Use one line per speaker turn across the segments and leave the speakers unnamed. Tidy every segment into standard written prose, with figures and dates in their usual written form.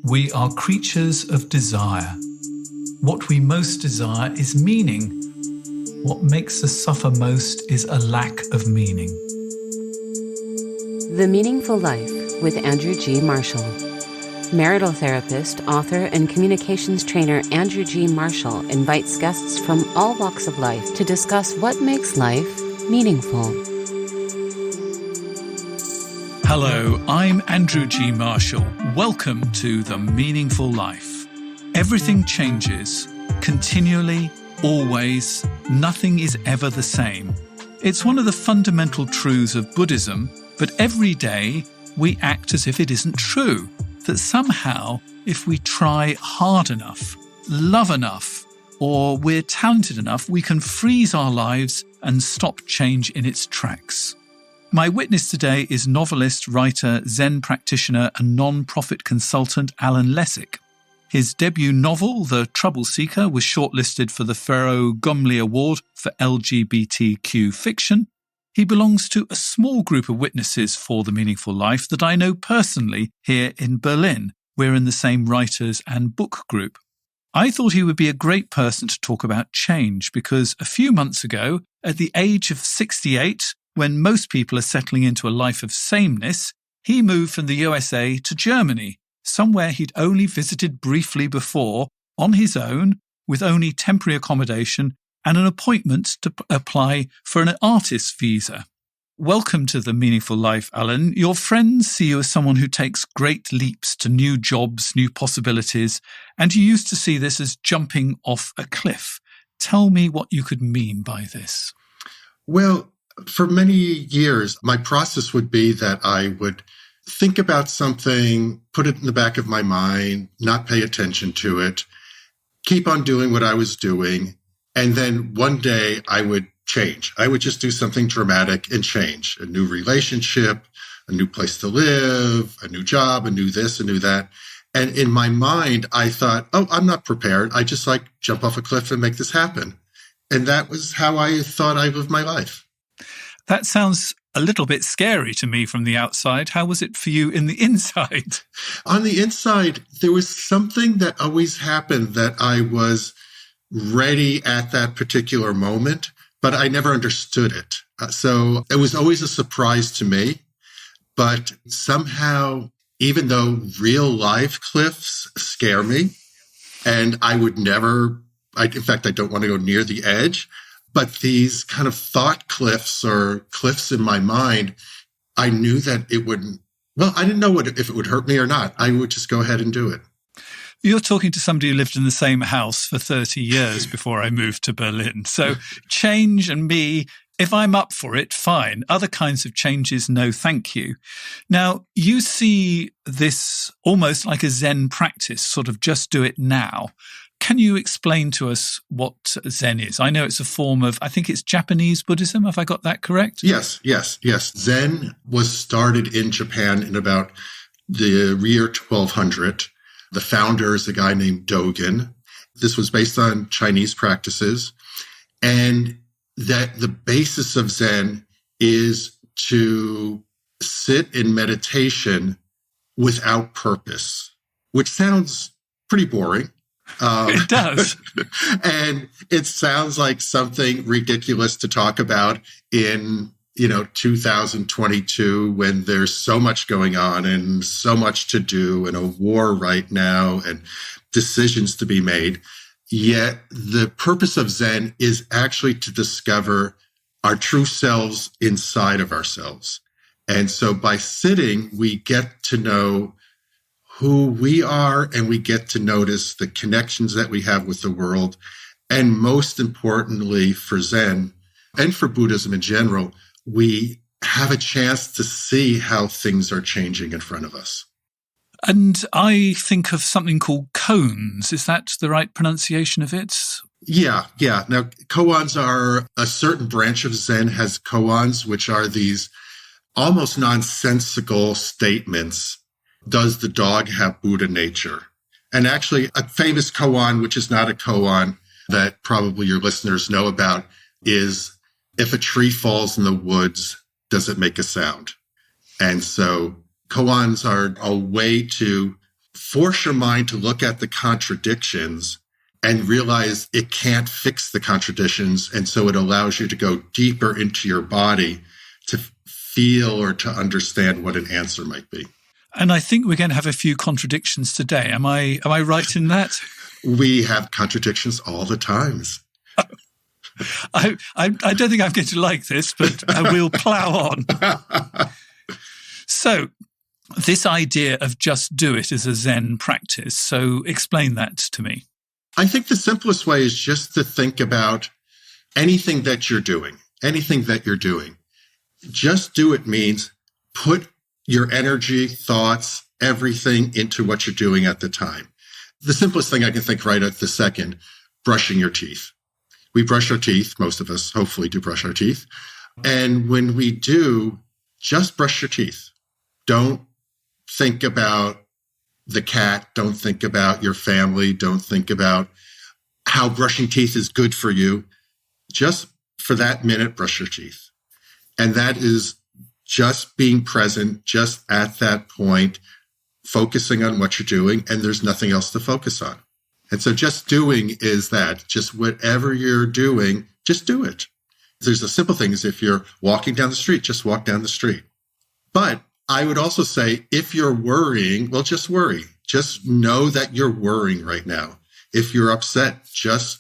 We are creatures of desire. What we most desire is meaning. What makes us suffer most is a lack of meaning.
The Meaningful Life with Andrew G. Marshall. Marital therapist, author, and communications trainer Andrew G. Marshall invites guests from all walks of life to discuss what makes life meaningful.
Hello, I'm Andrew G. Marshall. Welcome to The Meaningful Life. Everything changes, continually, always. Nothing is ever the same. It's one of the fundamental truths of Buddhism, but every day we act as if it isn't true. That somehow, if we try hard enough, love enough, or we're talented enough, we can freeze our lives and stop change in its tracks. My witness today is novelist, writer, Zen practitioner and non-profit consultant Alan Lessik. His debut novel, The Trouble Seeker, was shortlisted for the Pharaoh Gomley Award for LGBTQ fiction. He belongs to a small group of witnesses for The Meaningful Life that I know personally here in Berlin. We're in the same writers and book group. I thought he would be a great person to talk about change because a few months ago, at the age of 68, when most people are settling into a life of sameness, he moved from the USA to Germany, somewhere he'd only visited briefly before, on his own, with only temporary accommodation and an appointment to apply for an artist's visa. Welcome to The Meaningful Life, Alan. Your friends see you as someone who takes great leaps to new jobs, new possibilities, and you used to see this as jumping off a cliff. Tell me what you could mean by this.
Well, for many years, my process would be that I would think about something, put it in the back of my mind, not pay attention to it, keep on doing what I was doing, and then one day I would change. I would just do something dramatic and change. A new relationship, a new place to live, a new job, a new this, a new that. And in my mind, I thought, oh, I'm not prepared. I just jump off a cliff and make this happen. And that was how I thought I lived my life.
That sounds a little bit scary to me from the outside. How was it for you in the inside?
On the inside, there was something that always happened that I was ready at that particular moment, but I never understood it. So it was always a surprise to me. But somehow, even though real life cliffs scare me, and I would never, in fact, I don't want to go near the edge, but these kind of thought cliffs or cliffs in my mind, I knew that it wouldn't, well, I didn't know if it would hurt me or not. I would just go ahead and do it.
You're talking to somebody who lived in the same house for 30 years before I moved to Berlin. So change and me, if I'm up for it, fine. Other kinds of changes, no thank you. Now, you see this almost like a Zen practice, sort of just do it now. Can you explain to us what Zen is? I know it's a form of, I think it's Japanese Buddhism. Have I got that correct?
Yes. Zen was started in Japan in about the year 1200. The founder is a guy named Dogen. This was based on Chinese practices. And that the basis of Zen is to sit in meditation without purpose, which sounds pretty boring.
It does.
And it sounds like something ridiculous to talk about in, 2022 when there's so much going on and so much to do and a war right now and decisions to be made. Yet the purpose of Zen is actually to discover our true selves inside of ourselves. And so by sitting, we get to know who we are, and we get to notice the connections that we have with the world. And most importantly, for Zen and for Buddhism in general, we have a chance to see how things are changing in front of us.
And I think of something called koans. Is that the right pronunciation of it?
Yeah. Now, koans are a certain branch of Zen has koans, which are these almost nonsensical statements. Does the dog have Buddha nature? And actually, a famous koan, which is not a koan that probably your listeners know about, is if a tree falls in the woods, does it make a sound? And so koans are a way to force your mind to look at the contradictions and realize it can't fix the contradictions. And so it allows you to go deeper into your body to feel or to understand what an answer might be.
And I think we're going to have a few contradictions today. Am I right in that?
We have contradictions all the times.
I don't think I'm going to like this, but we'll plow on. So this idea of just do it is a Zen practice. So explain that to me.
I think the simplest way is just to think about anything that you're doing. Just do it means put your energy, thoughts, everything into what you're doing at the time. The simplest thing I can think right at the second, brushing your teeth. We brush our teeth. Most of us hopefully do brush our teeth. And when we do, just brush your teeth. Don't think about the cat. Don't think about your family. Don't think about how brushing teeth is good for you. Just for that minute, brush your teeth. And that is just being present, just at that point, focusing on what you're doing, and there's nothing else to focus on. And so just doing is that. Just whatever you're doing, just do it. There's a simple thing is if you're walking down the street, just walk down the street. But I would also say, if you're worrying, well, just worry. Just know that you're worrying right now. If you're upset, just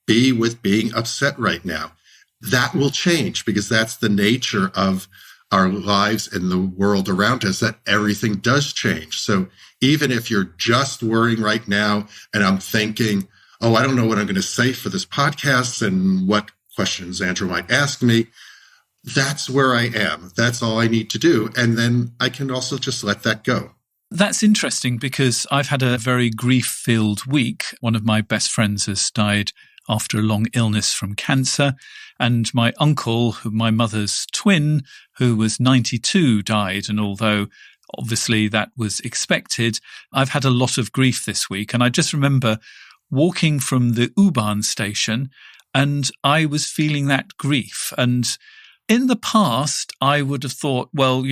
be with being upset right now. That will change because that's the nature of our lives and the world around us, that everything does change. So even if you're just worrying right now and I'm thinking, oh, I don't know what I'm going to say for this podcast and what questions Andrew might ask me, that's where I am. That's all I need to do. And then I can also just let that go.
That's interesting because I've had a very grief-filled week. One of my best friends has died after a long illness from cancer. And my uncle, my mother's twin, who was 92, died. And although obviously that was expected, I've had a lot of grief this week. And I just remember walking from the U-Bahn station and I was feeling that grief. And in the past, I would have thought, well,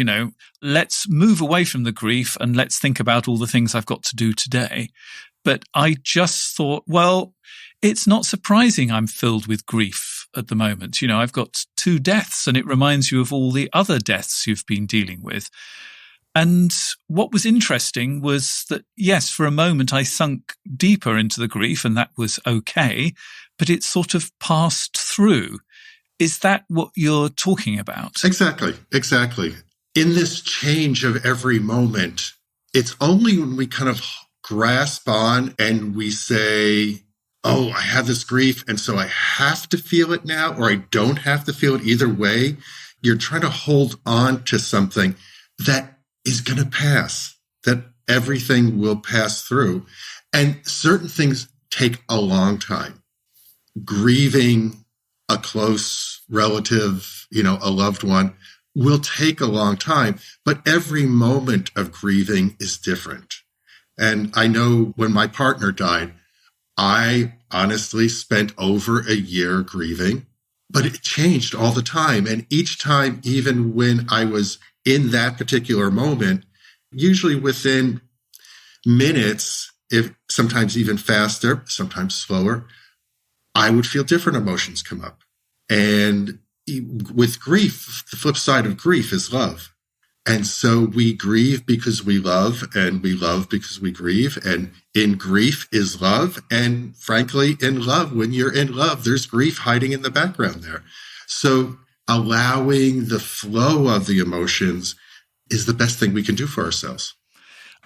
let's move away from the grief and let's think about all the things I've got to do today. But I just thought, well, it's not surprising I'm filled with grief at the moment. I've got 2 deaths and it reminds you of all the other deaths you've been dealing with. And what was interesting was that, yes, for a moment I sunk deeper into the grief and that was okay, but it sort of passed through. Is that what you're talking about?
Exactly. In this change of every moment, it's only when we kind of grasp on and we say, oh, I have this grief, and so I have to feel it now, or I don't have to feel it. Either way, you're trying to hold on to something that is going to pass, that everything will pass through. And certain things take a long time. Grieving a close relative, a loved one, will take a long time, but every moment of grieving is different. And I know when my partner died, I honestly spent over a year grieving, but it changed all the time. And each time, even when I was in that particular moment, usually within minutes, if sometimes even faster, sometimes slower, I would feel different emotions come up. And with grief, the flip side of grief is love. And so we grieve because we love, and we love because we grieve. And in grief is love. And frankly, in love, when you're in love, there's grief hiding in the background there. So allowing the flow of the emotions is the best thing we can do for ourselves.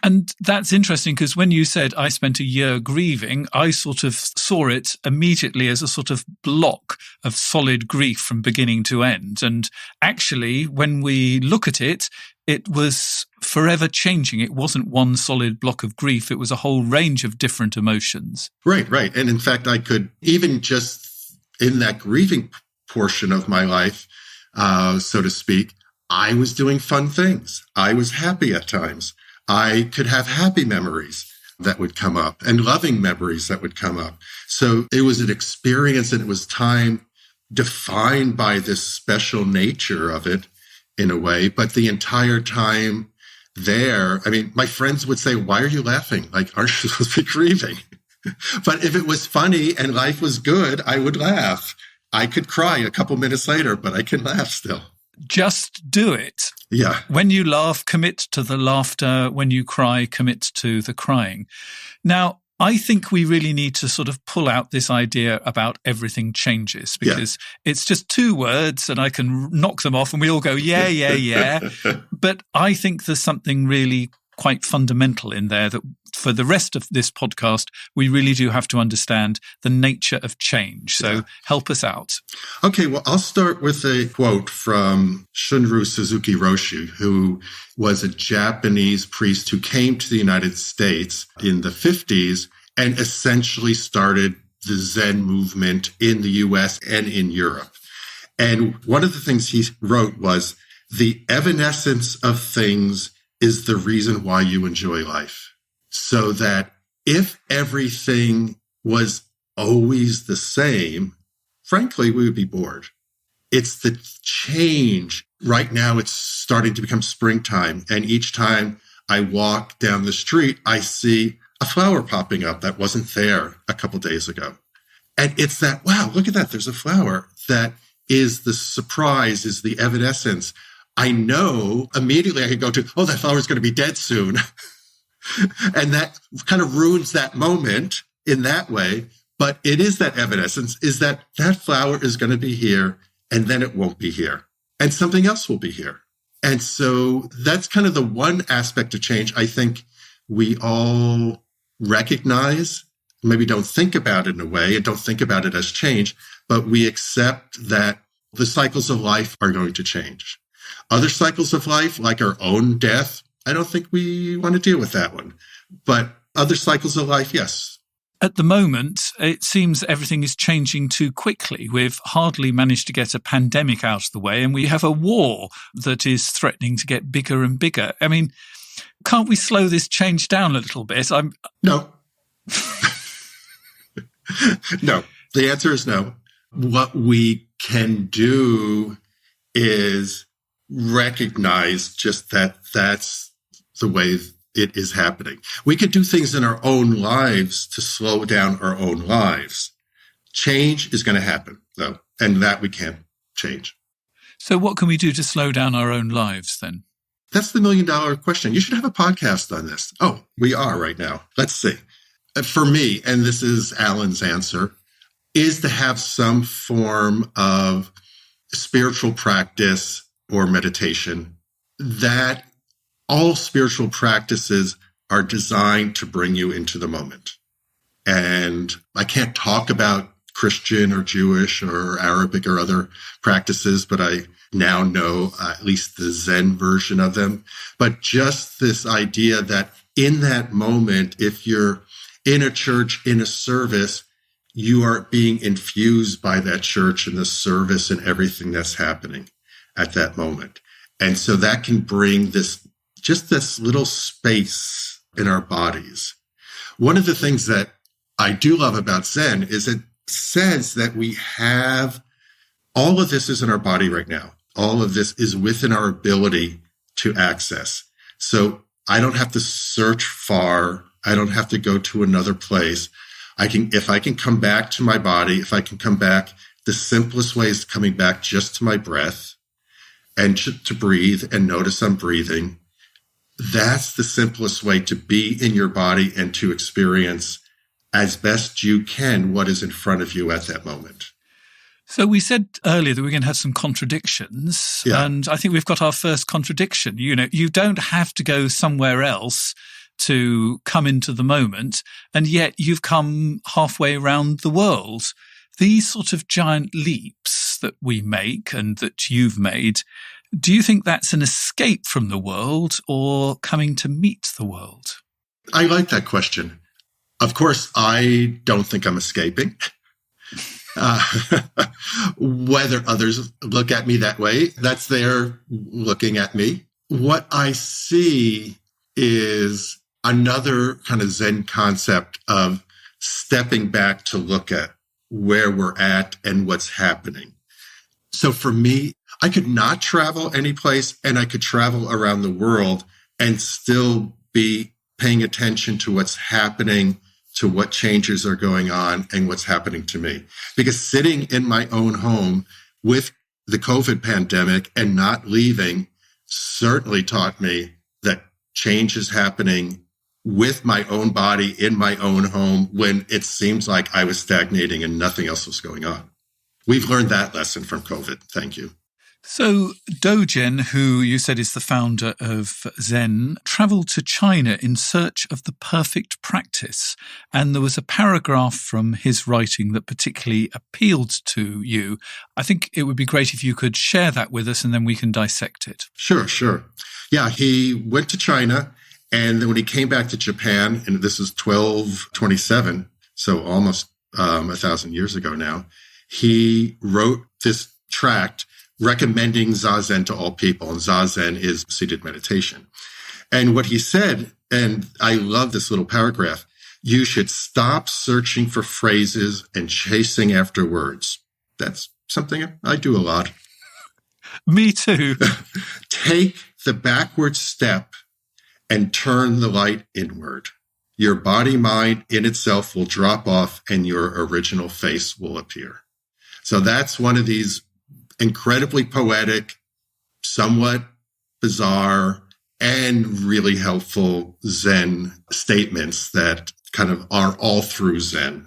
And that's interesting because when you said I spent a year grieving, I sort of saw it immediately as a sort of block of solid grief from beginning to end. And actually, when we look at it, it was forever changing. It wasn't one solid block of grief. It was a whole range of different emotions.
Right. And in fact, I could even just in that grieving portion of my life, so to speak, I was doing fun things. I was happy at times. I could have happy memories that would come up and loving memories that would come up. So it was an experience and it was time defined by this special nature of it in a way. But the entire time there. I mean, my friends would say, why are you laughing? Like, aren't you supposed to be grieving? But if it was funny and life was good, I would laugh. I could cry a couple minutes later, but I can laugh still.
Just do it.
Yeah.
When you laugh, commit to the laughter. When you cry, commit to the crying. Now, I think we really need to sort of pull out this idea about everything changes, because it's just two words and I can knock them off and we all go, yeah. But I think there's something really quite fundamental in there that for the rest of this podcast, we really do have to understand the nature of change. So help us out.
Okay, well, I'll start with a quote from Shunryu Suzuki Roshi, who was a Japanese priest who came to the United States in the 50s and essentially started the Zen movement in the US and in Europe. And one of the things he wrote was, the evanescence of things is the reason why you enjoy life. So that if everything was always the same, frankly, we would be bored. It's the change. Right now, it's starting to become springtime. And each time I walk down the street, I see a flower popping up that wasn't there a couple days ago. And it's that, wow, look at that. There's a flower. That is the surprise, is the evanescence. I know immediately I could go to, oh, that flower is going to be dead soon. And that kind of ruins that moment in that way. But it is that evanescence, is that that flower is going to be here and then it won't be here. And something else will be here. And so that's kind of the one aspect of change I think we all recognize, maybe don't think about it in a way and don't think about it as change, but we accept that the cycles of life are going to change. Other cycles of life, like our own death, I don't think we want to deal with that one. But other cycles of life, yes.
At the moment, it seems everything is changing too quickly. We've hardly managed to get a pandemic out of the way, and we have a war that is threatening to get bigger and bigger. I mean, can't we slow this change down a little bit?
No. No. The answer is no. What we can do is recognize just that that's the way it is happening. We could do things in our own lives to slow down our own lives. Change is going to happen, though, and that we can't change.
So what can we do to slow down our own lives then?
That's the $1 million question. You should have a podcast on this. Oh, we are right now. Let's see. For me, and this is Alan's answer, is to have some form of spiritual practice or meditation. That all spiritual practices are designed to bring you into the moment. And I can't talk about Christian or Jewish or Arabic or other practices, but I now know at least the Zen version of them. But just this idea that in that moment, if you're in a church, in a service, you are being infused by that church and the service and everything that's happening at that moment. And so that can bring this little space in our bodies. One of the things that I do love about Zen is it says that we have all of this is in our body right now. All of this is within our ability to access. So I don't have to search far. I don't have to go to another place. If I can come back to my body, if I can come back, the simplest way is coming back just to my breath and to breathe and notice I'm breathing. That's the simplest way to be in your body and to experience as best you can what is in front of you at that moment.
So we said earlier that we're going to have some contradictions, and I think we've got our first contradiction. You know, you don't have to go somewhere else to come into the moment, and yet you've come halfway around the world. These sort of giant leaps that we make and that you've made, do you think that's an escape from the world or coming to meet the world?
I like that question. Of course, I don't think I'm escaping. Whether others look at me that way, that's their looking at me. What I see is another kind of Zen concept of stepping back to look at where we're at and what's happening. So for me, I could not travel any place and I could travel around the world and still be paying attention to what's happening, to what changes are going on and what's happening to me. Because sitting in my own home with the COVID pandemic and not leaving certainly taught me that change is happening with my own body in my own home when it seems like I was stagnating and nothing else was going on. We've learned that lesson from COVID. Thank you.
So Dogen, who you said is the founder of Zen, traveled to China in search of the perfect practice. And there was a paragraph from his writing that particularly appealed to you. I think it would be great if you could share that with us and then we can dissect it.
Sure. Yeah, he went to China, and then when he came back to Japan, and this is 1227, so almost 1,000 years ago now, he wrote this tract recommending Zazen to all people. And Zazen is seated meditation. And what he said, and I love this little paragraph, you should stop searching for phrases and chasing after words. That's something I do a lot.
Me too.
Take the backward step and turn the light inward. Your body-mind in itself will drop off and your original face will appear. So that's one of these incredibly poetic, somewhat bizarre, and really helpful Zen statements that kind of are all through Zen.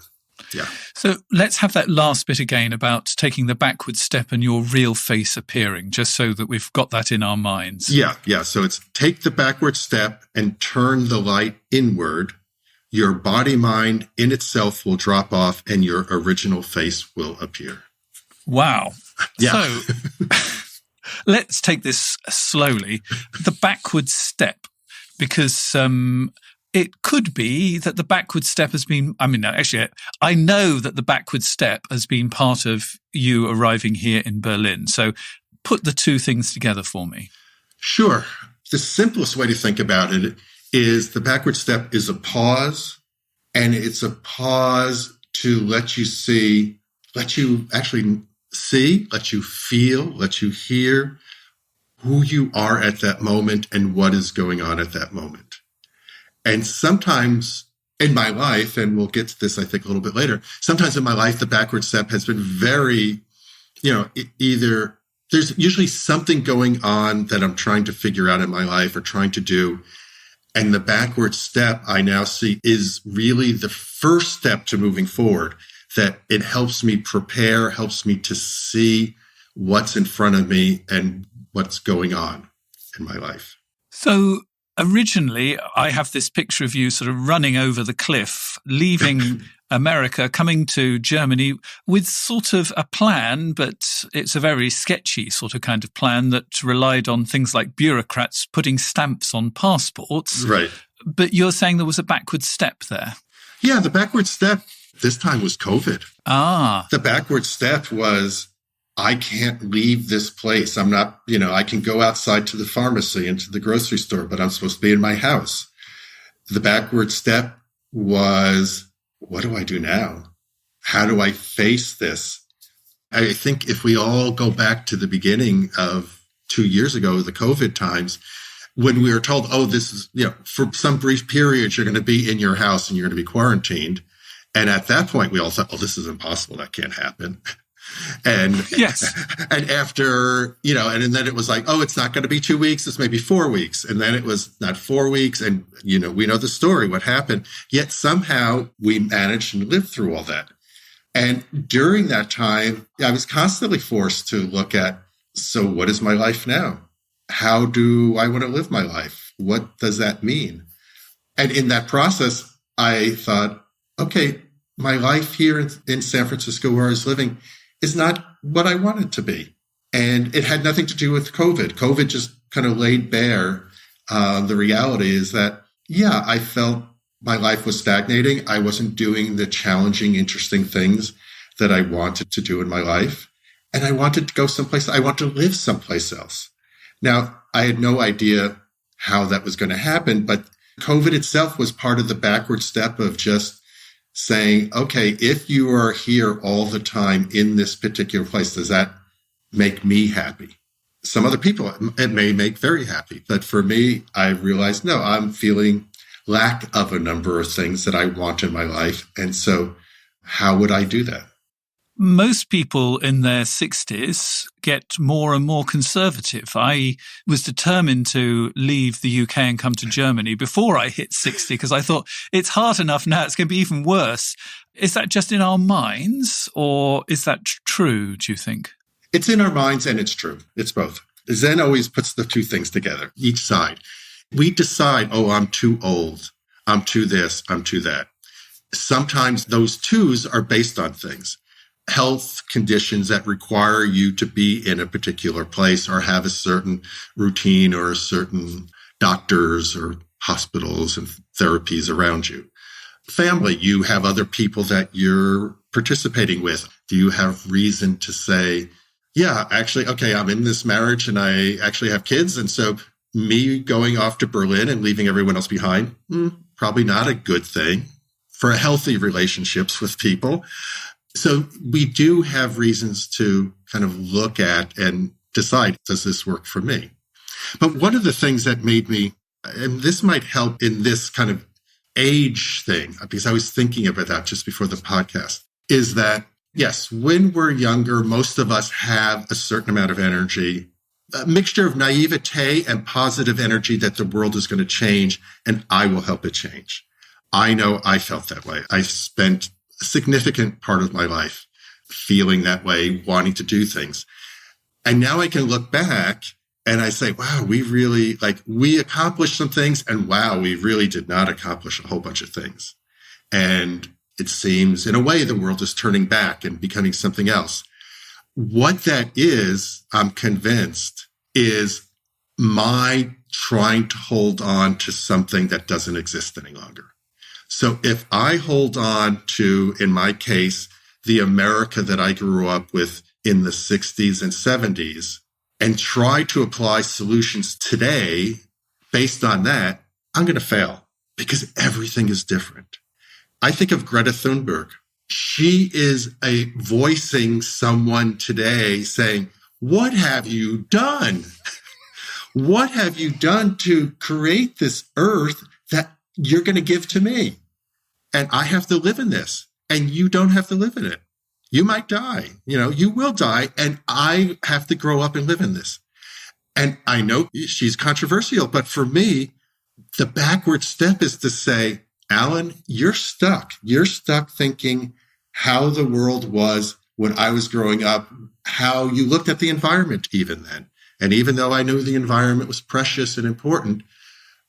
Yeah.
So let's have that last bit again about taking the backward step and your real face appearing, just so that we've got that in our minds.
Yeah. So it's take the backward step and turn the light inward. Your body-mind in itself will drop off and your original face will appear.
Wow.
Yeah.
So let's take this slowly. The backward step, because it could be that the backward step has been, I know that the backward step has been part of you arriving here in Berlin. So put the two things together for me. Sure.
The simplest way to think about it is the backward step is a pause, and it's a pause to let you see, let you actually see, let you feel, let you hear who you are at that moment and what is going on at that moment. And sometimes in my life, and we'll get to this, I think, a little bit later, sometimes in my life, the backward step has been very, either there's usually something going on that I'm trying to figure out in my life or trying to do. And the backward step I now see is really the first step to moving forward, that it helps me prepare, helps me to see what's in front of me and what's going on in my life.
So originally, I have this picture of you sort of running over the cliff, leaving America, coming to Germany with sort of a plan, but it's a very sketchy sort of kind of plan that relied on things like bureaucrats putting stamps on passports.
Right.
But you're saying there was a backward step there.
Yeah, the backward step this time was COVID. The backward step was, I can't leave this place. I'm not, I can go outside to the pharmacy and to the grocery store, but I'm supposed to be in my house. The backward step was, what do I do now? How do I face this? I think if we all go back to the beginning of 2 years ago, the COVID times, when we were told, this is, for some brief period, you're going to be in your house and you're going to be quarantined. And at that point, we all thought, this is impossible. That can't happen. And
yes.
And after, and then it was like, it's not going to be 2 weeks. It's maybe 4 weeks. And then it was not 4 weeks. And, we know the story, what happened. Yet somehow we managed and lived through all that. And during that time, I was constantly forced to look at, so what is my life now? How do I want to live my life? What does that mean? And in that process, I thought, okay, my life here in San Francisco where I was living is not what I want it to be. And it had nothing to do with COVID. COVID just kind of laid bare the reality is that, I felt my life was stagnating. I wasn't doing the challenging, interesting things that I wanted to do in my life. And I wanted to go someplace. I want to live someplace else. Now, I had no idea how that was going to happen, but COVID itself was part of the backward step of just saying, okay, if you are here all the time in this particular place, does that make me happy? Some other people, it may make very happy. But for me, I realized, no, I'm feeling lack of a number of things that I want in my life. And so how would I do that?
Most people in their 60s get more and more conservative. I was determined to leave the UK and come to Germany before I hit 60 because I thought it's hard enough now, it's going to be even worse. Is that just in our minds or is that true, do you think?
It's in our minds and it's true. It's both. Zen always puts the two things together, each side. We decide, oh, I'm too old. I'm too this. I'm too that. Sometimes those twos are based on things. Health conditions that require you to be in a particular place or have a certain routine or certain doctors or hospitals and therapies around you. Family, you have other people that you're participating with. Do you have reason to say, yeah, actually, okay, I'm in this marriage and I actually have kids. And so me going off to Berlin and leaving everyone else behind, probably not a good thing for healthy relationships with people. So we do have reasons to kind of look at and decide, does this work for me? But one of the things that made me, and this might help in this kind of age thing, because I was thinking about that just before the podcast, is that, yes, when we're younger, most of us have a certain amount of energy, a mixture of naivete and positive energy that the world is going to change, and I will help it change. I know I felt that way. I spent a significant part of my life feeling that way, wanting to do things. And now I can look back and I say, wow, we accomplished some things, and wow, we really did not accomplish a whole bunch of things. And it seems, in a way, the world is turning back and becoming something else. What that is, I'm convinced, is my trying to hold on to something that doesn't exist any longer. So if I hold on to, in my case, the America that I grew up with in the 60s and 70s, and try to apply solutions today based on that, I'm going to fail because everything is different. I think of Greta Thunberg. She is voicing someone today saying, what have you done? What have you done to create this earth that you're going to give to me? And I have to live in this, and you don't have to live in it. You might die, you will die, and I have to grow up and live in this. And I know she's controversial, but for me, the backward step is to say, Alan, you're stuck. You're stuck thinking how the world was when I was growing up, how you looked at the environment even then. And even though I knew the environment was precious and important,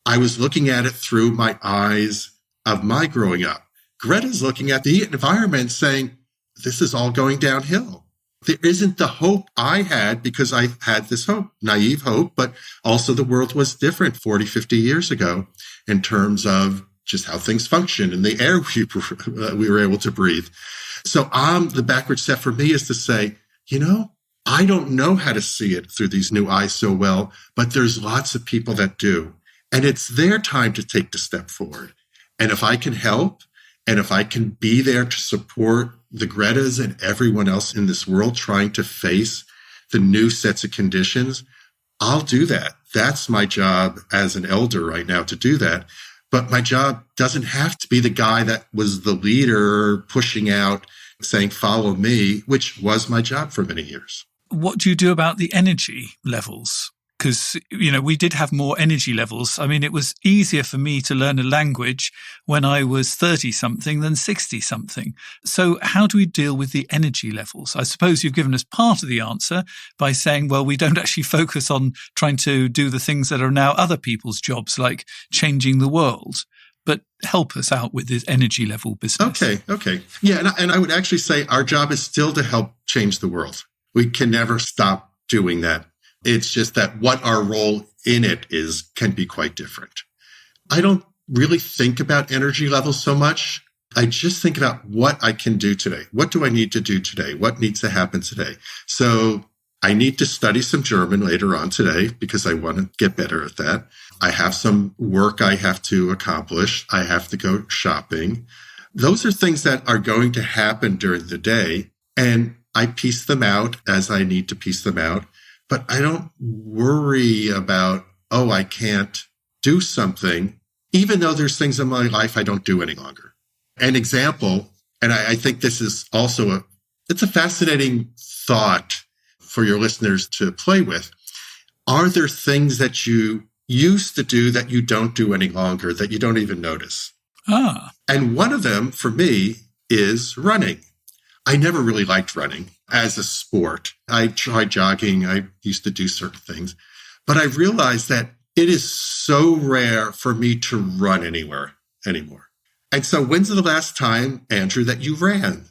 I was looking at it through my eyes of my growing up. Greta's looking at the environment saying, this is all going downhill. There isn't the hope I had because I had this hope, naive hope, but also the world was different 40, 50 years ago in terms of just how things function and the air we were able to breathe. So the backward step for me is to say, I don't know how to see it through these new eyes so well, but there's lots of people that do. And it's their time to take the step forward. And if I can help, and if I can be there to support the Gretas and everyone else in this world trying to face the new sets of conditions, I'll do that. That's my job as an elder right now, to do that. But my job doesn't have to be the guy that was the leader pushing out, saying, follow me, which was my job for many years.
What do you do about the energy levels? Because, we did have more energy levels. I mean, it was easier for me to learn a language when I was 30-something than 60-something. So how do we deal with the energy levels? I suppose you've given us part of the answer by saying, well, we don't actually focus on trying to do the things that are now other people's jobs, like changing the world. But help us out with this energy level business.
Okay. Yeah, and I would actually say our job is still to help change the world. We can never stop doing that. It's just that what our role in it is can be quite different. I don't really think about energy levels so much. I just think about what I can do today. What do I need to do today? What needs to happen today? So I need to study some German later on today because I want to get better at that. I have some work I have to accomplish. I have to go shopping. Those are things that are going to happen during the day, and I piece them out as I need to piece them out. but I don't worry about, oh, I can't do something, even though there's things in my life I don't do any longer. An example, and I think this is also it's a fascinating thought for your listeners to play with. Are there things that you used to do that you don't do any longer, that you don't even notice? And one of them, for me, is running. I never really liked running as a sport. I tried jogging. I used to do certain things. But I realized that it is so rare for me to run anywhere anymore. And so when's the last time, Andrew, that you ran?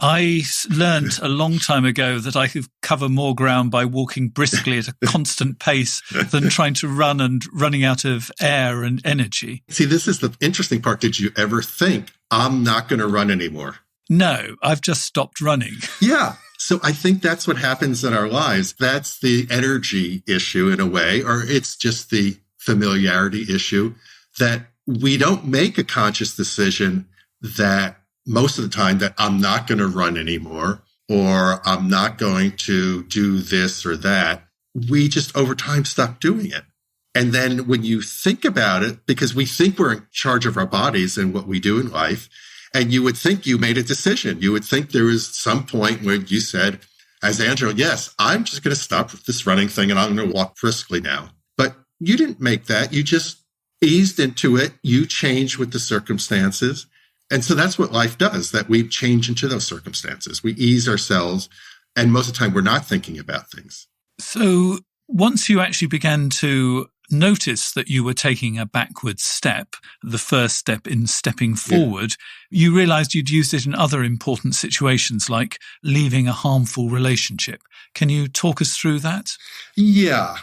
I learned a long time ago that I could cover more ground by walking briskly at a constant pace than trying to run and running out of air and energy.
See, this is the interesting part. Did you ever think, I'm not going to run anymore?
No, I've just stopped running.
Yeah. So I think that's what happens in our lives. That's the energy issue in a way, or it's just the familiarity issue that we don't make a conscious decision that most of the time that I'm not going to run anymore, or I'm not going to do this or that. We just over time stop doing it. And then when you think about it, because we think we're in charge of our bodies and what we do in life, and you would think you made a decision. You would think there was some point where you said, as Andrew, yes, I'm just going to stop this running thing and I'm going to walk briskly now. But you didn't make that. You just eased into it. You changed with the circumstances. And so that's what life does, that we change into those circumstances. We ease ourselves, and most of the time we're not thinking about things.
So once you actually began to notice that you were taking a backward step, the first step in stepping forward, you realized you'd used it in other important situations like leaving a harmful relationship. Can you talk us through that?
Yeah.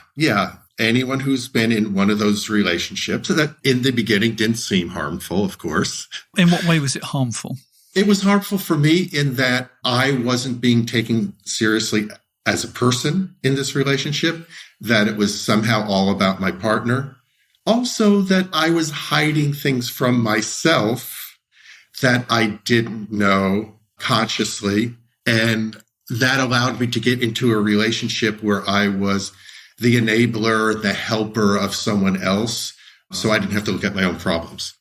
Anyone who's been in one of those relationships that in the beginning didn't seem harmful, of course.
In what way was it harmful?
It was harmful for me in that I wasn't being taken seriously as a person in this relationship, that it was somehow all about my partner. Also, that I was hiding things from myself that I didn't know consciously. And that allowed me to get into a relationship where I was the enabler, the helper of someone else, so I didn't have to look at my own problems.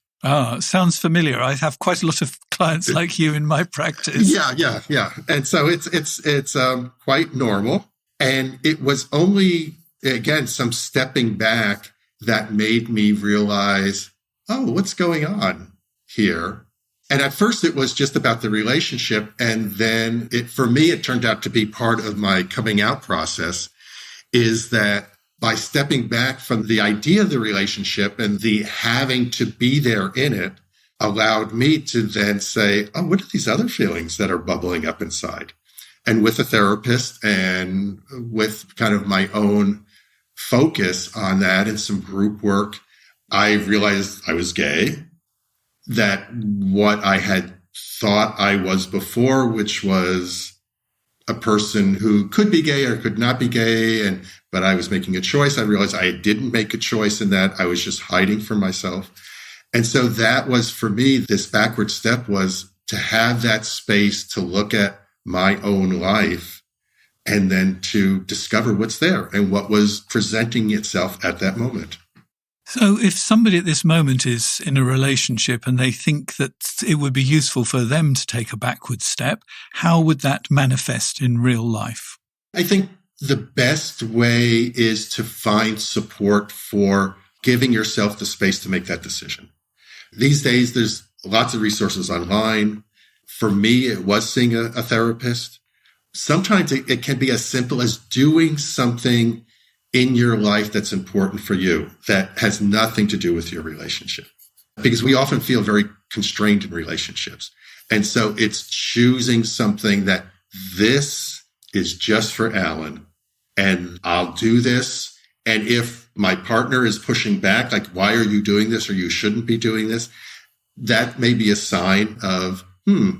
Sounds familiar. I have quite a lot of clients like you in my practice.
Yeah. And so it's quite normal. And it was only, again, some stepping back that made me realize, oh, what's going on here? And at first it was just about the relationship. And then for me, it turned out to be part of my coming out process, is that by stepping back from the idea of the relationship and the having to be there in it allowed me to then say, oh, what are these other feelings that are bubbling up inside? And with a therapist and with kind of my own focus on that and some group work, I realized I was gay, that what I had thought I was before, which was a person who could be gay or could not be gay, but I was making a choice. I realized I didn't make a choice in that. I was just hiding from myself. And so that was, for me, this backward step was to have that space to look at my own life and then to discover what's there and what was presenting itself at that moment.
So if somebody at this moment is in a relationship and they think that it would be useful for them to take a backward step, how would that manifest in real life?
I think the best way is to find support for giving yourself the space to make that decision. These days, there's lots of resources online. For me, it was seeing a therapist. Sometimes it can be as simple as doing something in your life that's important for you that has nothing to do with your relationship. Because we often feel very constrained in relationships. And so it's choosing something that this is just for Alan, and I'll do this. And if my partner is pushing back, like, why are you doing this, or you shouldn't be doing this? That may be a sign of,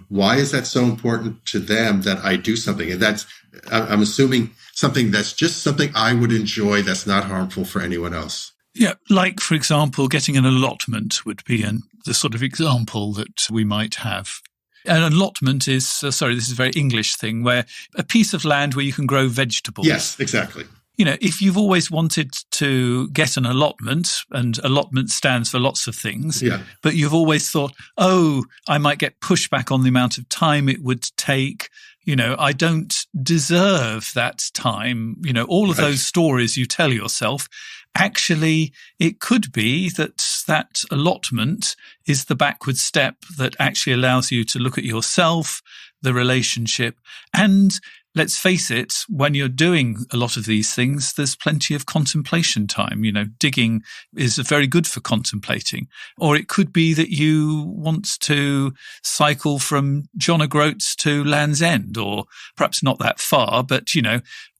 why is that so important to them that I do something? And that's, I'm assuming, something that's just something I would enjoy that's not harmful for anyone else.
Yeah, like, for example, getting an allotment would be the sort of example that we might have. An allotment is, this is a very English thing, where a piece of land where you can grow vegetables.
Yes, exactly.
If you've always wanted to get an allotment, and allotment stands for lots of things, but you've always thought, I might get pushback on the amount of time it would take. I don't deserve that time. All of those stories you tell yourself. Actually, it could be that allotment is the backward step that actually allows you to look at yourself, the relationship, and let's face it, when you're doing a lot of these things, there's plenty of contemplation time. Digging is very good for contemplating. Or it could be that you want to cycle from John O'Groats to Land's End, or perhaps not that far, but,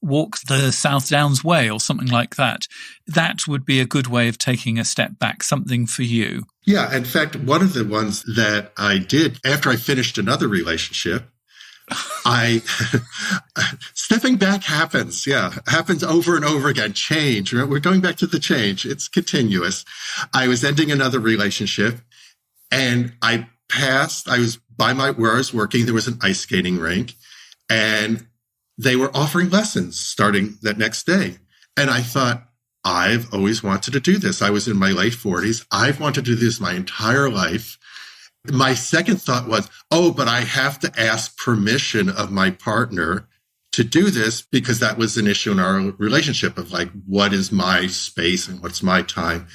walk the South Downs Way or something like that. That would be a good way of taking a step back, something for you.
Yeah. In fact, one of the ones that I did after I finished another relationship, stepping back happens over and over again. Change. We're going back to the change. It's continuous. I was ending another relationship, and I was by where I was working. There was an ice skating rink, and they were offering lessons starting that next day. And I thought, I've always wanted to do this. I was in my late 40s. I've wanted to do this my entire life. My second thought was, but I have to ask permission of my partner to do this, because that was an issue in our relationship of what is my space and what's my time.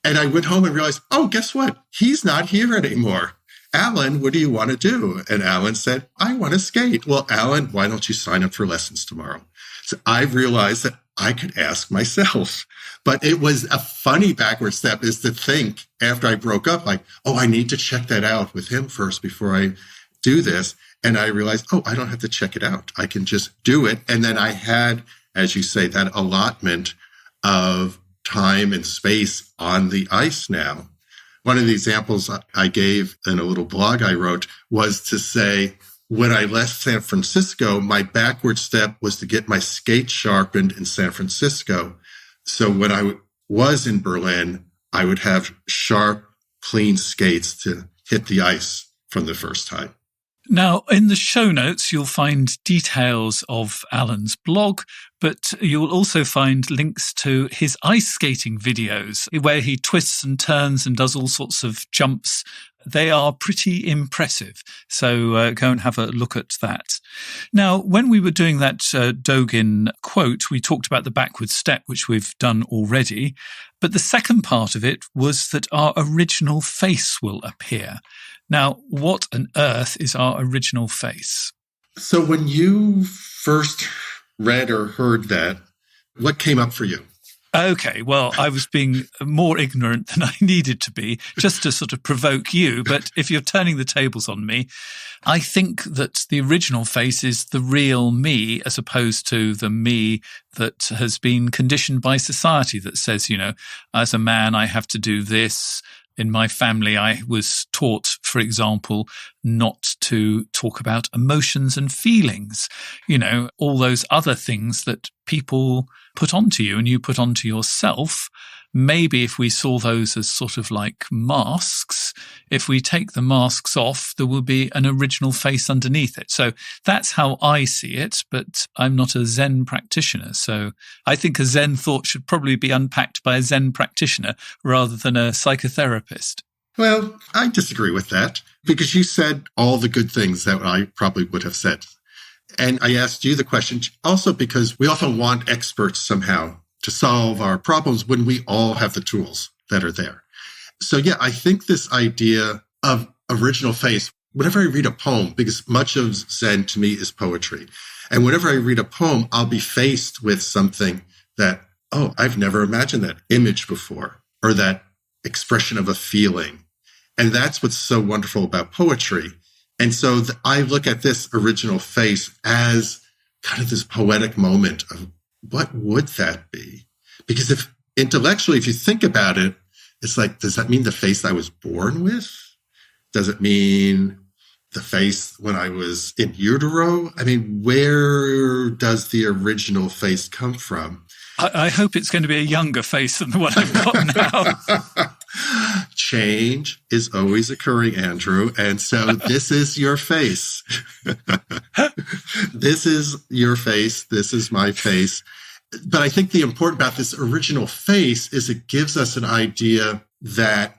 And I went home and realized, guess what? He's not here anymore. Alan, what do you want to do? And Alan said, I want to skate. Well, Alan, why don't you sign up for lessons tomorrow? So I realized that I could ask myself. But it was a funny backward step, is to think after I broke up, I need to check that out with him first before I do this. And I realized, I don't have to check it out. I can just do it. And then I had, as you say, that allotment of time and space on the ice now. One of the examples I gave in a little blog I wrote was to say, when I left San Francisco, my backward step was to get my skates sharpened in San Francisco. So when I was in Berlin, I would have sharp, clean skates to hit the ice from the first time.
Now, in the show notes, you'll find details of Alan's blog, but you'll also find links to his ice skating videos, where he twists and turns and does all sorts of jumps. They are pretty impressive. So go and have a look at that. Now, when we were doing that Dogen quote, we talked about the backward step, which we've done already. But the second part of it was that our original face will appear. Now, what on earth is our original face?
So when you first read or heard that, what came up for you?
Okay, well, I was being more ignorant than I needed to be, just to sort of provoke you. But if you're turning the tables on me, I think that the original face is the real me, as opposed to the me that has been conditioned by society that says, as a man, I have to do this. In my family, I was taught, for example, not to talk about emotions and feelings, all those other things that people put onto you and you put onto yourself. Maybe if we saw those as sort of like masks, if we take the masks off, there will be an original face underneath it. So that's how I see it, but I'm not a Zen practitioner. So I think a Zen thought should probably be unpacked by a Zen practitioner rather than a psychotherapist.
Well, I disagree with that, because you said all the good things that I probably would have said. And I asked you the question also because we often want experts somehow to solve our problems when we all have the tools that are there. So yeah, I think this idea of original face, whenever I read a poem, because much of Zen to me is poetry, and whenever I read a poem, I'll be faced with something that, I've never imagined that image before, or that expression of a feeling. And that's what's so wonderful about poetry. And so I look at this original face as kind of this poetic moment of, what would that be? Because if intellectually, if you think about it, it's like, does that mean the face I was born with? Does it mean the face when I was in utero? I mean, where does the original face come from?
I hope it's going to be a younger face than the one I've got now.
change is always occurring, Andrew. And so this is your face. This is your face. This is my face. But I think the important about this original face is it gives us an idea that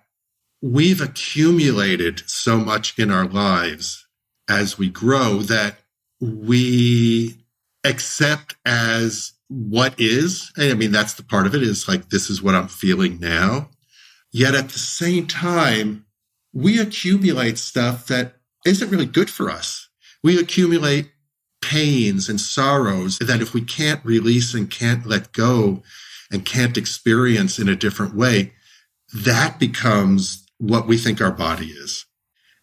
we've accumulated so much in our lives as we grow that we accept as what is. I mean, that's the part of it, is like, this is what I'm feeling now. Yet at the same time, we accumulate stuff that isn't really good for us. We accumulate pains and sorrows that if we can't release and can't let go and can't experience in a different way, that becomes what we think our body is.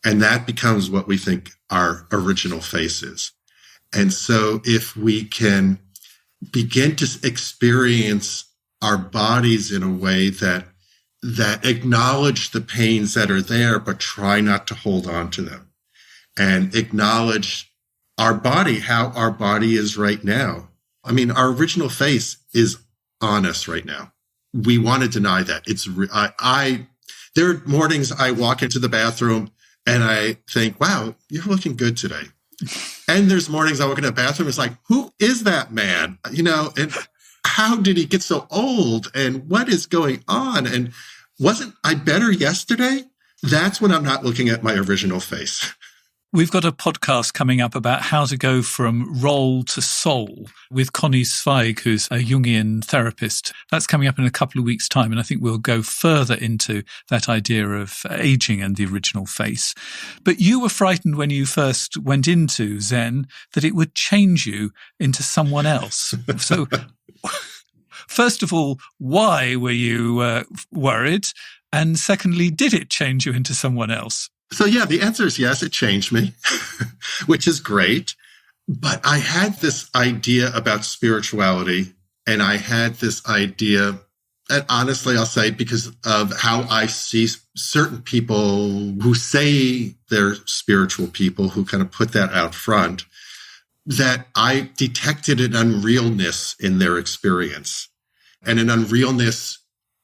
And that becomes what we think our original face is. And so if we can begin to experience our bodies in a way that acknowledge the pains that are there, but try not to hold on to them, and acknowledge our body, how our body is right now. I mean, our original face is on us right now. We want to deny that. There are mornings I walk into the bathroom and I think, wow, you're looking good today. And there's mornings I walk into the bathroom, it's like, who is that man? And how did he get so old? And what is going on? And wasn't I better yesterday? That's when I'm not looking at my original face.
We've got a podcast coming up about how to go from role to soul with Connie Zweig, who's a Jungian therapist. That's coming up in a couple of weeks' time, and I think we'll go further into that idea of aging and the original face. But you were frightened when you first went into Zen that it would change you into someone else. So, first of all, why were you worried? And secondly, did it change you into someone else?
So yeah, the answer is yes, it changed me, which is great. But I had this idea about spirituality, and I had this idea, and honestly, I'll say, because of how I see certain people who say they're spiritual people, who kind of put that out front, that I detected an unrealness in their experience, and an unrealness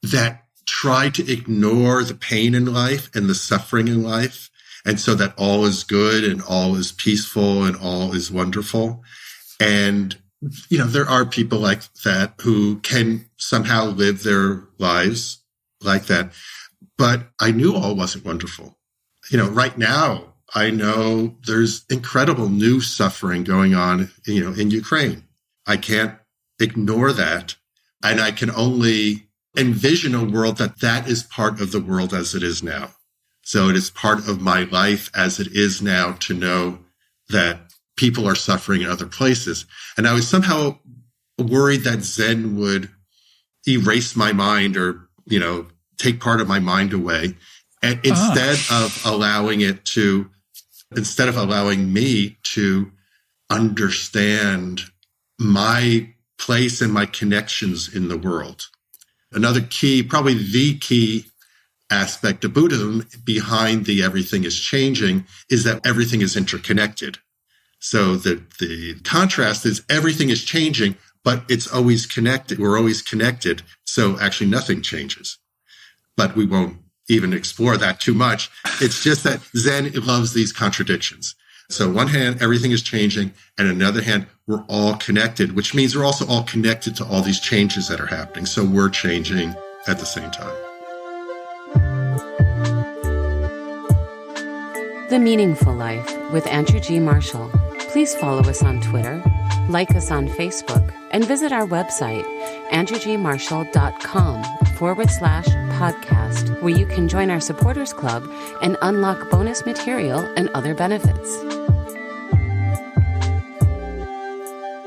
that try to ignore the pain in life and the suffering in life, and so that all is good and all is peaceful and all is wonderful. And, there are people like that who can somehow live their lives like that. But I knew all wasn't wonderful. Right now, I know there's incredible new suffering going on, in Ukraine. I can't ignore that. And I can only envision a world that is part of the world as it is now. So it is part of my life as it is now to know that people are suffering in other places. And I was somehow worried that Zen would erase my mind or, take part of my mind away. And instead of allowing me to understand my place and my connections in the world. Another key, probably the key aspect of Buddhism behind the everything is changing is that everything is interconnected. So the contrast is everything is changing, but it's always connected. We're always connected. So actually nothing changes. But we won't even explore that too much. It's just that Zen loves these contradictions. So on one hand, everything is changing, and on the other hand, we're all connected, which means we're also all connected to all these changes that are happening. So we're changing at the same time.
The Meaningful Life with Andrew G. Marshall. Please follow us on Twitter, like us on Facebook, and visit our website, andrewgmarshall.com/podcast, where you can join our supporters club and unlock bonus material and other benefits.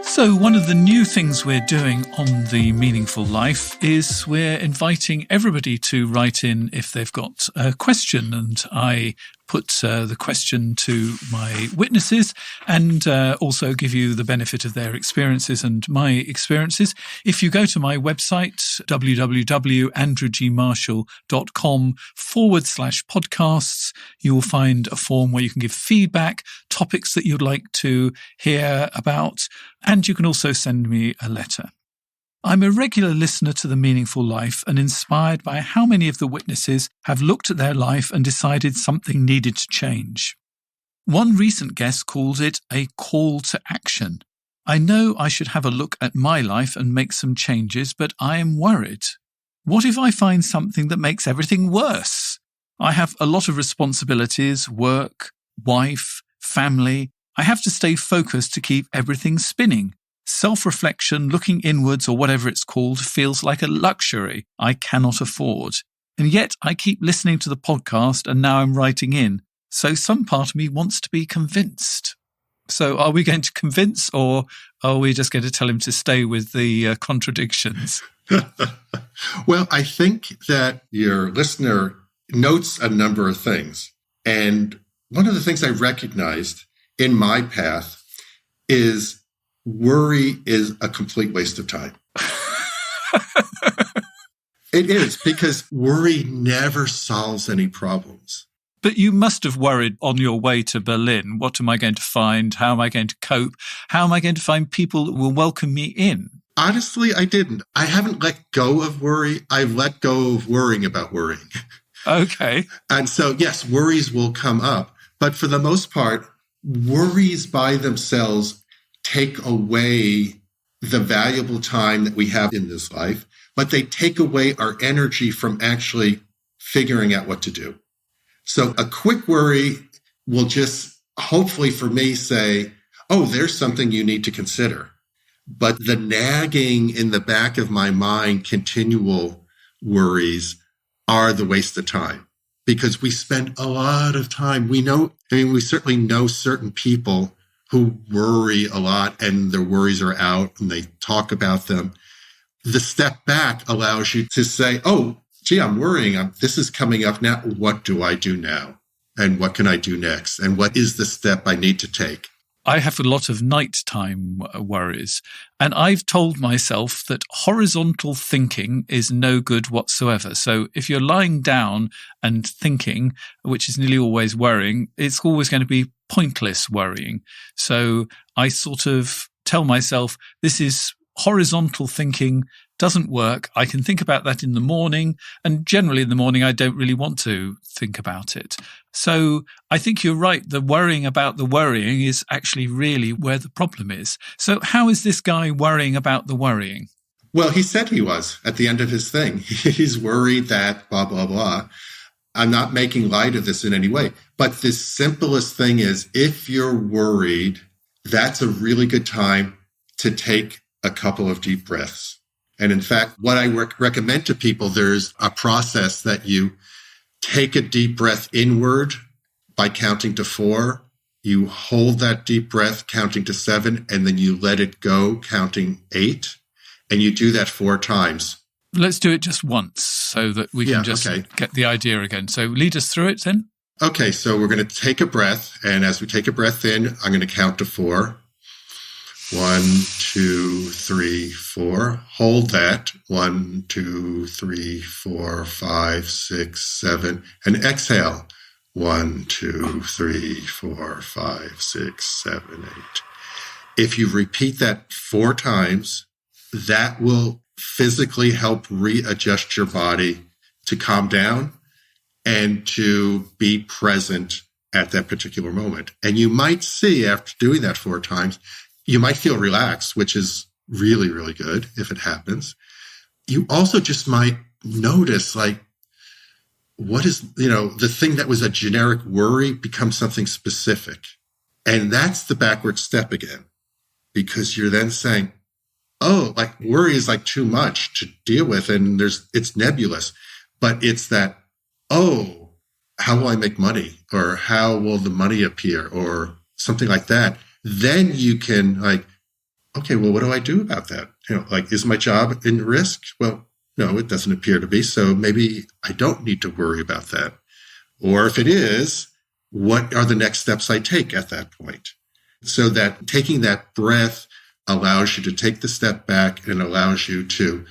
So one of the new things we're doing on The Meaningful Life is we're inviting everybody to write in if they've got a question, and I put the question to my witnesses and also give you the benefit of their experiences and my experiences. If you go to my website, www.andrewgmarshall.com/podcasts, you will find a form where you can give feedback, topics that you'd like to hear about, and you can also send me a letter. I'm a regular listener to The Meaningful Life and inspired by how many of the witnesses have looked at their life and decided something needed to change. One recent guest called it a call to action. I know I should have a look at my life and make some changes, but I am worried. What if I find something that makes everything worse? I have a lot of responsibilities, work, wife, family. I have to stay focused to keep everything spinning. Self-reflection, looking inwards or whatever it's called, feels like a luxury I cannot afford. And yet I keep listening to the podcast and now I'm writing in. So some part of me wants to be convinced. So are we going to convince or are we just going to tell him to stay with the contradictions?
Well, I think that your listener notes a number of things. And one of the things I recognized in my path is worry is a complete waste of time. It is, because worry never solves any problems.
But you must have worried on your way to Berlin. What am I going to find? How am I going to cope? How am I going to find people that will welcome me in?
Honestly, I didn't. I haven't let go of worry. I've let go of worrying about worrying.
Okay.
And so, yes, worries will come up. But for the most part, worries by themselves take away the valuable time that we have in this life, but they take away our energy from actually figuring out what to do. So a quick worry will just, hopefully for me, say, oh, there's something you need to consider. But the nagging in the back of my mind, continual worries, are the waste of time, because we spend a lot of time. We certainly know certain people who worry a lot and their worries are out and they talk about them. The step back allows you to say, oh, gee, I'm worrying. This is coming up now. What do I do now? And what can I do next? And what is the step I need to take?
I have a lot of nighttime worries, and I've told myself that horizontal thinking is no good whatsoever. So if you're lying down and thinking, which is nearly always worrying, it's always going to be pointless worrying. So I sort of tell myself, this is horizontal thinking, doesn't work. I can think about that in the morning, and generally in the morning I don't really want to think about it. So I think you're right. The worrying about the worrying is actually really where the problem is. So how is this guy worrying about the worrying?
Well, he said he was at the end of his thing. He's worried that blah, blah, blah. I'm not making light of this in any way. But the simplest thing is, if you're worried, that's a really good time to take a couple of deep breaths. And in fact, what I recommend to people, there's a process that you take a deep breath inward by counting to 4. You hold that deep breath counting to 7, and then you let it go counting 8. And you do that 4 times.
Let's do it just once so that we can just get the idea again. So lead us through it then.
Okay, so we're going to take a breath. And as we take a breath in, I'm going to count to 4. 1, 2, 3, 4. Hold that. 1, 2, 3, 4, 5, 6, 7. And exhale. 1, 2, 3, 4, 5, 6, 7, 8. If you repeat that 4 times, that will physically help readjust your body to calm down and to be present at that particular moment. And you might see, after doing that 4 times, you might feel relaxed, which is really, really good if it happens. You also just might notice, like, what is, the thing that was a generic worry becomes something specific. And that's the backward step again, because you're then saying, oh, like, worry is like too much to deal with, and it's nebulous. But it's that, oh, how will I make money? Or how will the money appear? Or something like that. Then you can, like, okay, well, what do I do about that? Is my job in risk? Well, no, it doesn't appear to be. So maybe I don't need to worry about that. Or if it is, what are the next steps I take at that point? So that taking that breath allows you to take the step back and allows you to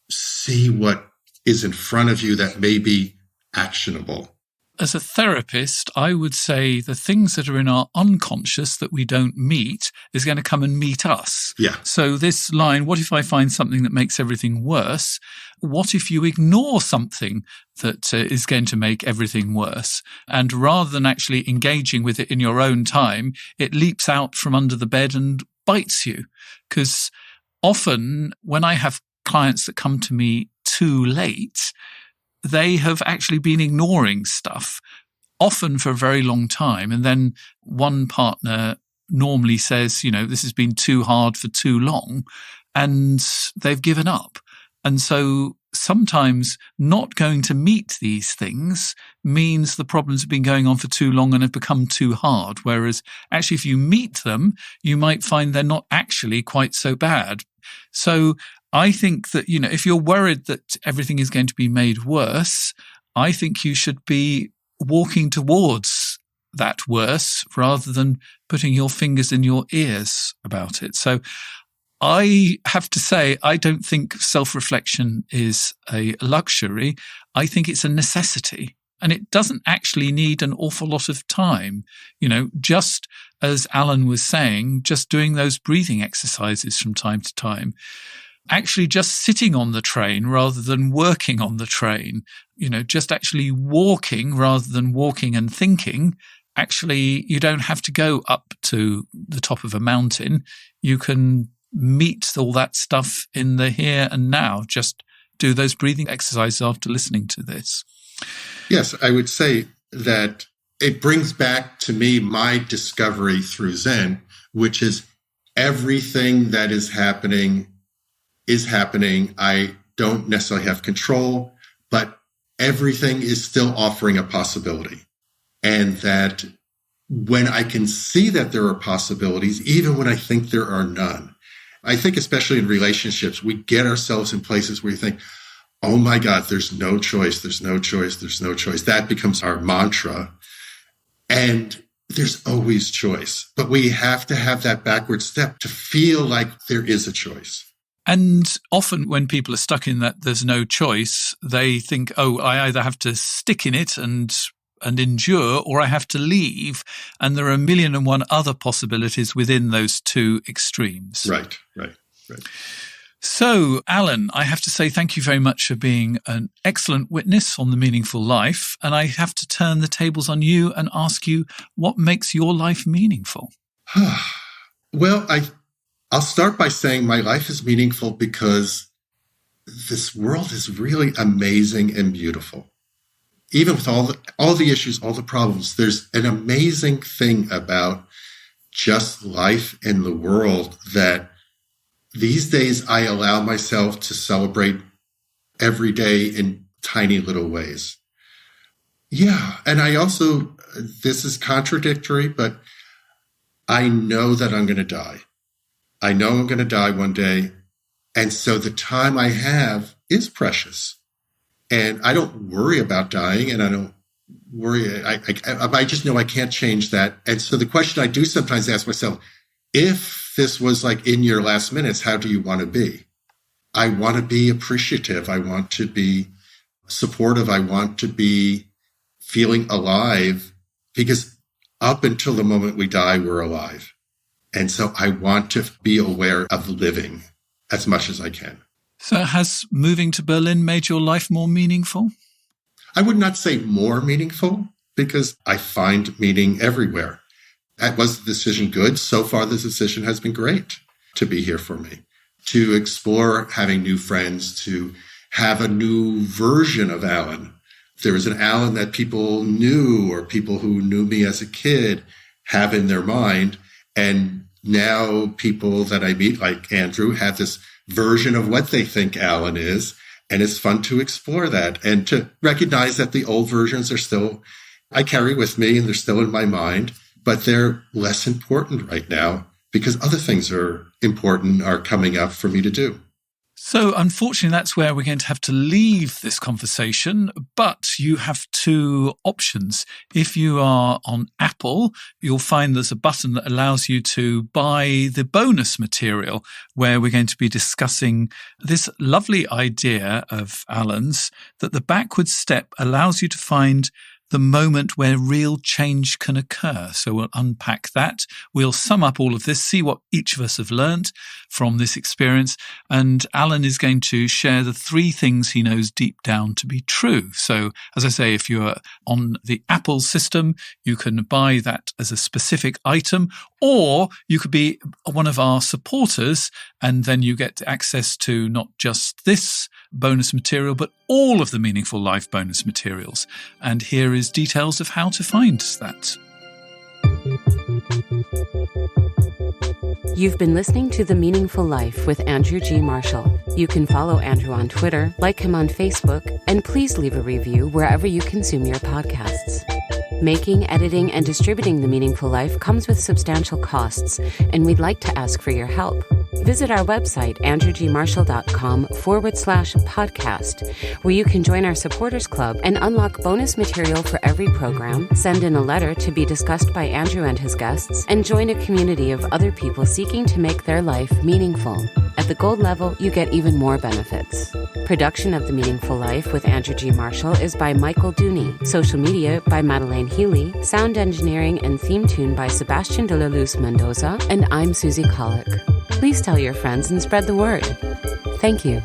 see what is in front of you that may be actionable.
as a therapist, I would say the things that are in our unconscious that we don't meet is going to come and meet us.
Yeah.
So this line, what if I find something that makes everything worse? What if you ignore something that is going to make everything worse? And rather than actually engaging with it in your own time, it leaps out from under the bed and bites you. Because often when I have clients that come to me too late, they have actually been ignoring stuff, often for a very long time. And then one partner normally says, this has been too hard for too long, and they've given up. And so sometimes not going to meet these things means the problems have been going on for too long and have become too hard. Whereas actually, if you meet them, you might find they're not actually quite so bad. So I think that, if you're worried that everything is going to be made worse, I think you should be walking towards that worse rather than putting your fingers in your ears about it. So I have to say, I don't think self-reflection is a luxury. I think it's a necessity. And it doesn't actually need an awful lot of time. Just as Alan was saying, just doing those breathing exercises from time to time. Actually just sitting on the train rather than working on the train, just actually walking rather than walking and thinking. Actually, you don't have to go up to the top of a mountain. You can meet all that stuff in the here and now. Just do those breathing exercises after listening to this.
Yes, I would say that it brings back to me my discovery through Zen, which is everything that is happening. I don't necessarily have control, but everything is still offering a possibility. And that when I can see that there are possibilities, even when I think there are none, I think especially in relationships, we get ourselves in places where you think, oh my God, there's no choice, there's no choice, there's no choice. That becomes our mantra. And there's always choice. But we have to have that backward step to feel like there is a choice.
And often when people are stuck in that there's no choice, they think, I either have to stick in it and endure, or I have to leave. And there are 1,000,001 other possibilities within those two extremes.
Right.
So, Alan, I have to say thank you very much for being an excellent witness on The Meaningful Life. And I have to turn the tables on you and ask you, what makes your life meaningful?
Well, I'll start by saying my life is meaningful because this world is really amazing and beautiful. Even with all the issues, all the problems, there's an amazing thing about just life in the world that these days I allow myself to celebrate every day in tiny little ways. Yeah, and I also, this is contradictory, but I know that I'm going to die. I know I'm going to die one day. And so the time I have is precious. And I don't worry about dying, and I don't worry. I just know I can't change that. And so the question I do sometimes ask myself, if this was like in your last minutes, how do you want to be? I want to be appreciative. I want to be supportive. I want to be feeling alive, because up until the moment we die, we're alive. And so I want to be aware of living as much as I can.
So has moving to Berlin made your life more meaningful?
I would not say more meaningful, because I find meaning everywhere. Was the decision good? So far, the decision has been great to be here for me, to explore having new friends, to have a new version of Alan. There was an Alan that people knew, or people who knew me as a kid have in their mind. And now people that I meet, like Andrew, have this version of what they think Alan is. And it's fun to explore that and to recognize that the old versions are still, I carry with me and they're still in my mind, but they're less important right now because other things are coming up for me to do.
So unfortunately, that's where we're going to have to leave this conversation, but you have two options. If you are on Apple, you'll find there's a button that allows you to buy the bonus material, where we're going to be discussing this lovely idea of Alan's, that the backward step allows you to find the moment where real change can occur. So we'll unpack that. We'll sum up all of this, see what each of us have learned from this experience. And Alan is going to share the 3 things he knows deep down to be true. So, as I say, if you're on the Apple system, you can buy that as a specific item, or you could be one of our supporters, and then you get access to not just this bonus material, but all of the Meaningful Life bonus materials. And here is details of how to find that.
You've been listening to The Meaningful Life with Andrew G. Marshall. You can follow Andrew on Twitter, like him on Facebook, and please leave a review wherever you consume your podcasts. Making, editing, and distributing The Meaningful Life comes with substantial costs, and we'd like to ask for your help. Visit our website, andrewgmarshall.com/podcast, where you can join our supporters club and unlock bonus material for every program, send in a letter to be discussed by Andrew and his guests, and join a community of other people seeking to make their life meaningful. At the gold level, you get even more benefits. Production of The Meaningful Life with Andrew G. Marshall is by Michael Dooney. Social media by Madeleine Healy. Sound engineering and theme tune by Sebastian de la Luz Mendoza. And I'm Susie Colick. Please tell your friends and spread the word. Thank you.